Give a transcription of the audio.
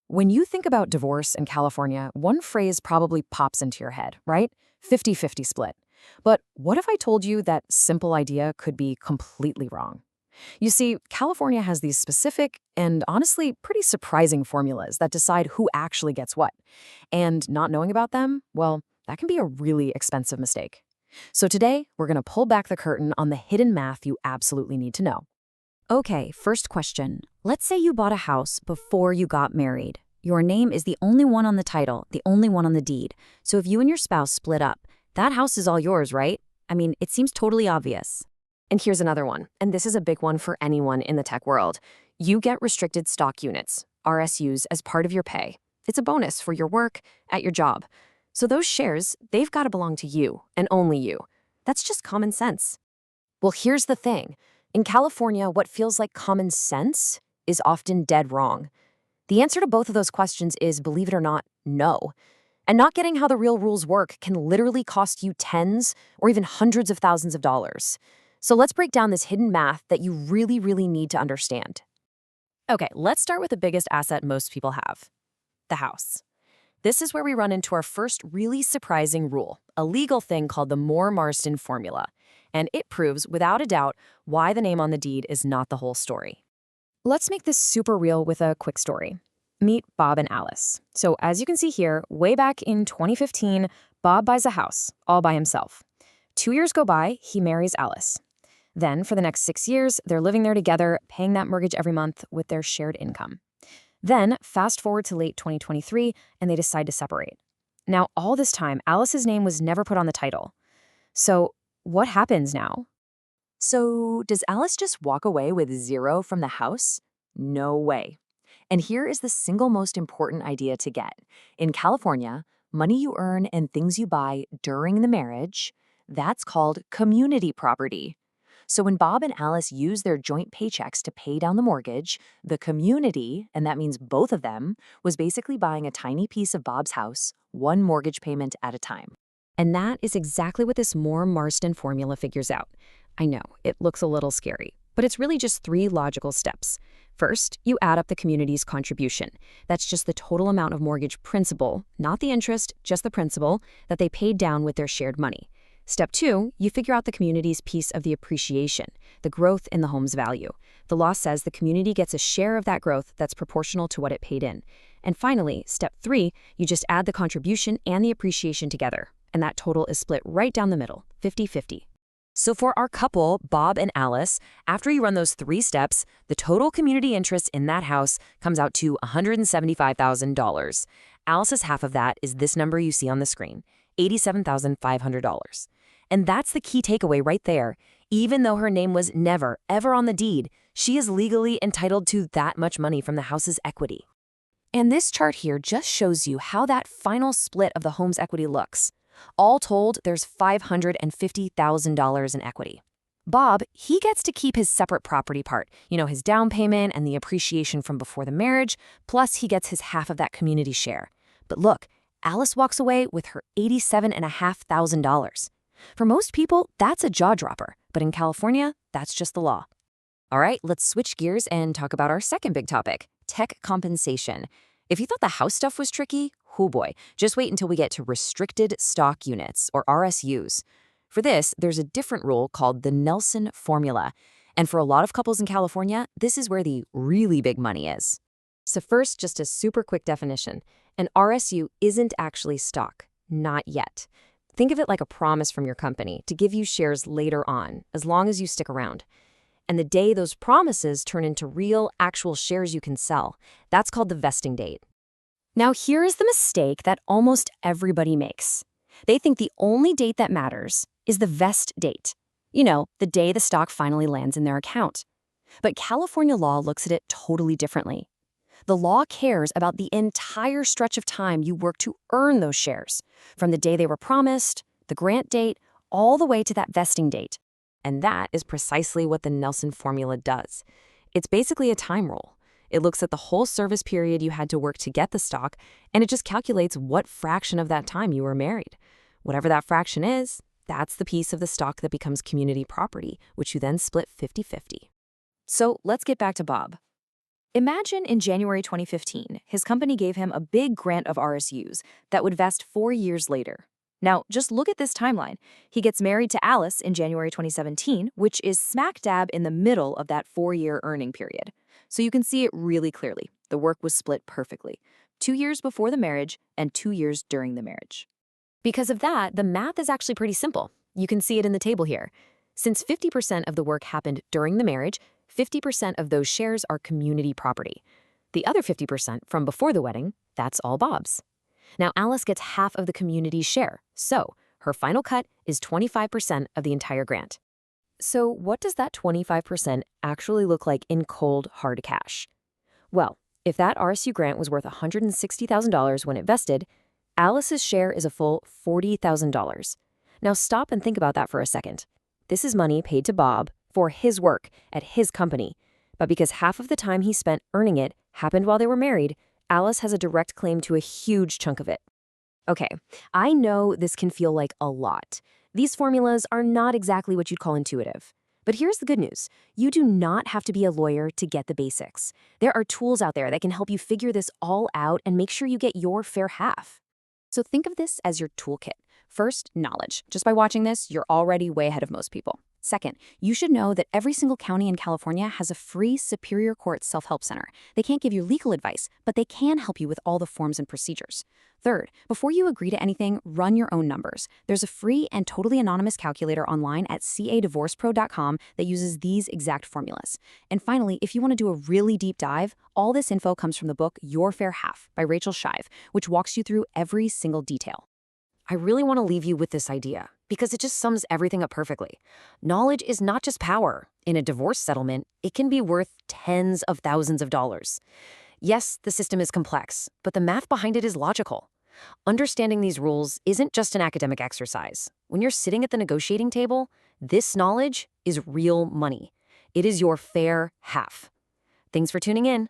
When you think about divorce in California, one phrase probably pops into your head, right? 50-50 split. But what if I told you that simple idea could be completely wrong? You see, California has these specific and honestly pretty surprising formulas that decide who actually gets what. And not knowing about them, well, that can be a really expensive mistake. So today, we're going to pull back the curtain on the hidden math you absolutely need to know. Okay, first question. Let's say you bought a house before you got married. Your name is the only one on the title, the only one on the deed. So if you and your spouse split up, that house is all yours, right? I mean, it seems totally obvious. And here's another one, and this is a big one for anyone in the tech world. You get restricted stock units, RSUs, as part of your pay. It's a bonus for your work at your job. So those shares, they've got to belong to you, and only you. That's just common sense. Well, here's the thing. In California, what feels like common sense is often dead wrong. The answer to both of those questions is, believe it or not, no. And not getting how the real rules work can literally cost you tens or even hundreds of thousands of dollars. So let's break down this hidden math that you really, really need to understand. Okay, let's start with the biggest asset most people have, the house. This is where we run into our first really surprising rule, a legal thing called the Moore-Marsden formula. And it proves, without a doubt, why the name on the deed is not the whole story. Let's make this super real with a quick story. Meet Bob and Alice. So as you can see here, way back in 2015, Bob buys a house, all by himself. 2 years go by, he marries Alice. Then, for the next 6 years, they're living there together, paying that mortgage every month with their shared income. Then, fast forward to late 2023, and they decide to separate. Now, all this time, Alice's name was never put on the title. So, what happens now? So, does Alice just walk away with zero from the house? No way. And here is the single most important idea to get. In California, money you earn and things you buy during the marriage, that's called community property. So when Bob and Alice use their joint paychecks to pay down the mortgage, the community, and that means both of them, was basically buying a tiny piece of Bob's house, one mortgage payment at a time. And that is exactly what this Moore-Marsden formula figures out. I know, it looks a little scary, but it's really just 3 logical steps. First, you add up the community's contribution. That's just the total amount of mortgage principal, not the interest, just the principal, that they paid down with their shared money. Step 2, you figure out the community's piece of the appreciation, the growth in the home's value. The law says the community gets a share of that growth that's proportional to what it paid in. And finally, step 3, you just add the contribution and the appreciation together, and that total is split right down the middle, 50-50. So for our couple, Bob and Alice, after you run those 3 steps, the total community interest in that house comes out to $175,000. Alice's half of that is this number you see on the screen, $87,500. And that's the key takeaway right there. Even though her name was never, ever on the deed, she is legally entitled to that much money from the house's equity. And this chart here just shows you how that final split of the home's equity looks. All told, there's $550,000 in equity. Bob, he gets to keep his separate property part, his down payment and the appreciation from before the marriage, plus he gets his half of that community share. But look, Alice walks away with her $87,500. For most people, that's a jaw-dropper, but in California, that's just the law. All right, let's switch gears and talk about our second big topic, tech compensation. If you thought the house stuff was tricky, oh boy, just wait until we get to restricted stock units, or RSUs. For this, there's a different rule called the Nelson formula. And for a lot of couples in California, this is where the really big money is. So first, just a super quick definition. An RSU isn't actually stock, not yet. Think of it like a promise from your company to give you shares later on, as long as you stick around. And the day those promises turn into real, actual shares you can sell, that's called the vesting date. Now, here is the mistake that almost everybody makes. They think the only date that matters is the vest date. The day the stock finally lands in their account. But California law looks at it totally differently. The law cares about the entire stretch of time you work to earn those shares, from the day they were promised, the grant date, all the way to that vesting date. And that is precisely what the Nelson formula does. It's basically a time rule. It looks at the whole service period you had to work to get the stock, and it just calculates what fraction of that time you were married. Whatever that fraction is, that's the piece of the stock that becomes community property, which you then split 50-50. So let's get back to Bob. Imagine in January 2015, his company gave him a big grant of RSUs that would vest 4 years later. Now, just look at this timeline. He gets married to Alice in January 2017, which is smack dab in the middle of that 4-year earning period. So you can see it really clearly. The work was split perfectly. 2 years before the marriage and 2 years during the marriage. Because of that, the math is actually pretty simple. You can see it in the table here. Since 50% of the work happened during the marriage, 50% of those shares are community property. The other 50% from before the wedding, that's all Bob's. Now, Alice gets half of the community's share, so her final cut is 25% of the entire grant. So what does that 25% actually look like in cold, hard cash? Well, if that RSU grant was worth $160,000 when it vested, Alice's share is a full $40,000. Now stop and think about that for a second. This is money paid to Bob for his work at his company, but because half of the time he spent earning it happened while they were married, Alice has a direct claim to a huge chunk of it. Okay, I know this can feel like a lot. These formulas are not exactly what you'd call intuitive. But here's the good news. You do not have to be a lawyer to get the basics. There are tools out there that can help you figure this all out and make sure you get your fair half. So think of this as your toolkit. First, knowledge. Just by watching this, you're already way ahead of most people. Second, you should know that every single county in California has a free Superior Court self-help center. They can't give you legal advice, but they can help you with all the forms and procedures. Third, before you agree to anything, run your own numbers. There's a free and totally anonymous calculator online at cadivorcepro.com that uses these exact formulas. And finally, if you want to do a really deep dive, all this info comes from the book Your Fair Half by Rachel Shive, which walks you through every single detail. I really want to leave you with this idea because it just sums everything up perfectly. Knowledge is not just power. In a divorce settlement, it can be worth tens of thousands of dollars. Yes, the system is complex, but the math behind it is logical. Understanding these rules isn't just an academic exercise. When you're sitting at the negotiating table, this knowledge is real money. It is your fair half. Thanks for tuning in.